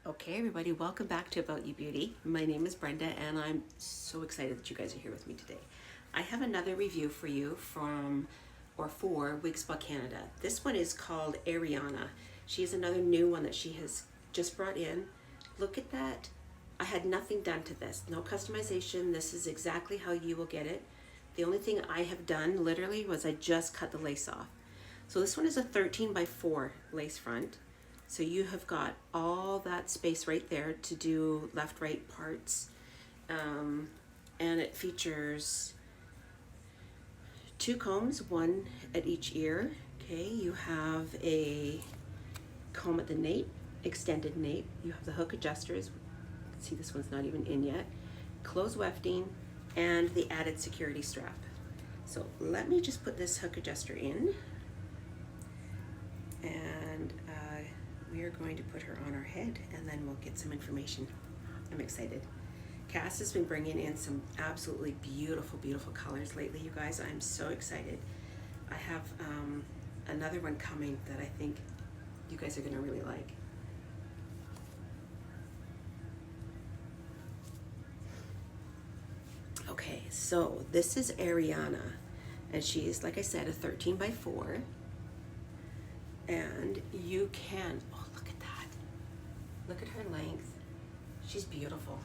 Okay, everybody, welcome back to About You Beauty. My name is Brenda, and I'm so excited that you guys are here with me today. I have another review for you for Wig Spa Canada. This one is called ARIANNA. She has another new one that she has just brought in. Look at that. I had nothing done to this, no customization. This is exactly how you will get it. The only thing I have done literally was I just cut the lace off. So this one is a 13 by 4 lace front. So you have got all that space right there to do left, right parts. And it features 2 combs, one at each ear. Okay, you have a comb at the nape, extended nape. You have the hook adjusters. See, this one's not even in yet. Close wefting and the added security strap. So let me just put this hook adjuster in. And we are going to put her on our head and then we'll get some information. I'm excited. Cass has been bringing in some absolutely beautiful, beautiful colors lately, you guys. I'm so excited. I have another one coming that I think you guys are gonna really like. Okay, so this is ARIANNA, and she's, like I said, a 13 by 4. And you can, oh, look at that. Look at her length. She's beautiful.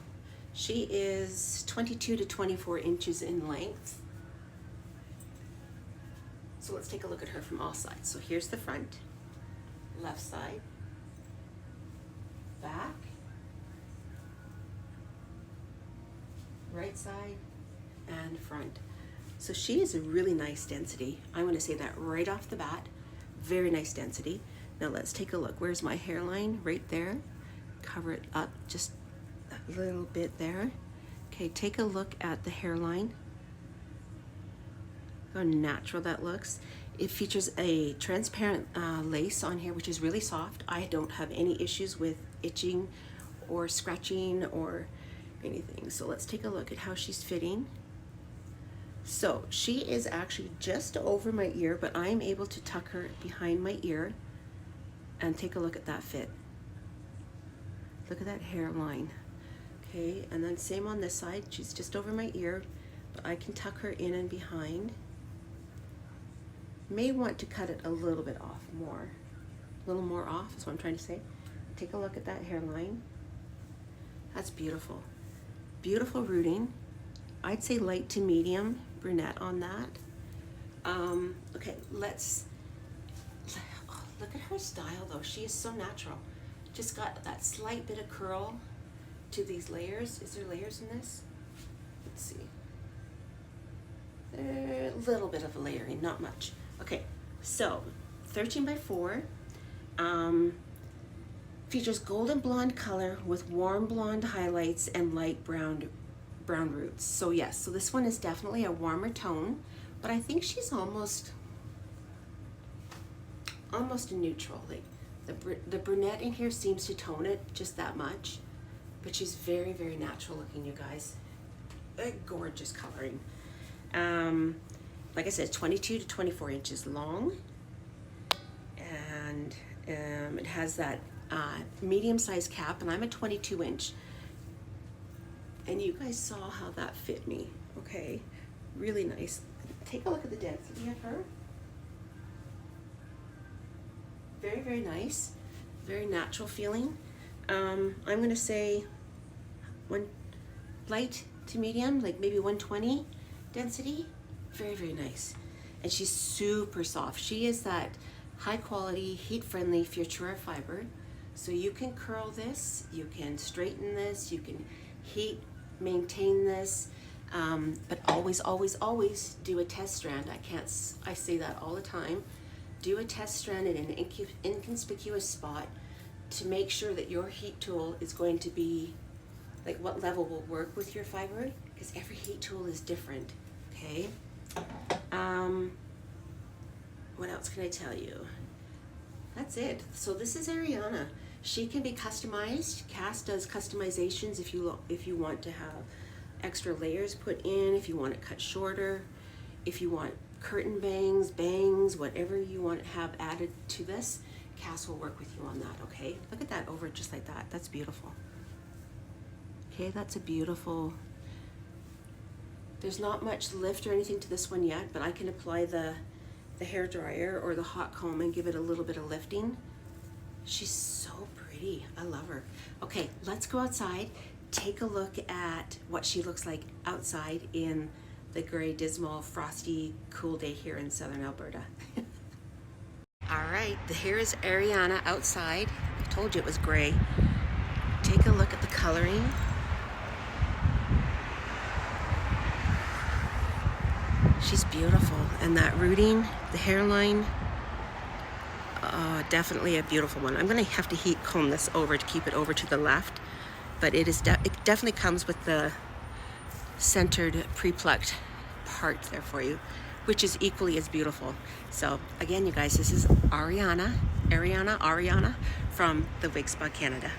She is 22 to 24 inches in length. So let's take a look at her from all sides. So here's the front, left side, back, right side, and front. So she is a really nice density. I'm going to say that right off the bat. Very nice density. Now let's take a look. Where's my hairline? Right there. Cover it up just a little bit there. Okay, take a look at the hairline. How natural that looks. It features a transparent lace on here, which is really soft. I don't have any issues with itching or scratching or anything. So let's take a look at how she's fitting. So she is actually just over my ear, but I'm able to tuck her behind my ear and take a look at that fit. Look at that hairline. Okay, and then same on this side. She's just over my ear, but I can tuck her in and behind. May want to cut it a little bit off more. A little more off is what I'm trying to say. Take a look at that hairline. That's beautiful. Beautiful rooting. I'd say light to medium brunette on that. Okay, let's, oh, look at her style though. She is so natural. Just got that slight bit of curl to these layers. Is there layers in this? Let's see. A little bit of a layering, not much. Okay, so 13 by 4. Features golden blonde color with warm blonde highlights and light brown roots. So yes, so this one is definitely a warmer tone, but I think she's almost a neutral. Like the brunette in here seems to tone it just that much, but she's very, very natural looking, you guys. A gorgeous coloring. Like I said, 22 to 24 inches long, and it has that medium-sized cap, and I'm a 22 inch. And you guys saw how that fit me, okay? Really nice. Take a look at the density of her. Very, very nice. Very natural feeling. I'm gonna say one light to medium, like maybe 120 density. Very, very nice. And she's super soft. She is that high quality, heat friendly Futura fiber. So you can curl this, you can straighten this, you can heat maintain this, but always, always, always do a test strand. I say that all the time. Do a test strand in an inconspicuous spot to make sure that your heat tool is going to be, like what level will work with your fiber, because every heat tool is different, okay? What else can I tell you? That's it. So this is ARIANNA. She can be customized. Cass does customizations if you want to have extra layers put in, if you want it cut shorter, if you want curtain bangs, whatever you want to have added to this. Cass will work with you on that, okay? Look at that over just like that. That's beautiful. Okay, that's a beautiful... There's not much lift or anything to this one yet, but I can apply the hair dryer or the hot comb and give it a little bit of lifting. She's so pretty. I love her. Okay, let's go outside, take a look at what she looks like outside in the gray, dismal, frosty, cool day here in southern Alberta. All right, here is Arianna outside. I told you it was gray. Take a look at the coloring. She's beautiful, and that rooting, the hairline, definitely a beautiful one. I'm gonna have to heat comb this over to keep it over to the left, but it definitely comes with the centered pre-plucked part there for you, which is equally as beautiful. So again, you guys, this is Arianna from the Wig Spa Canada.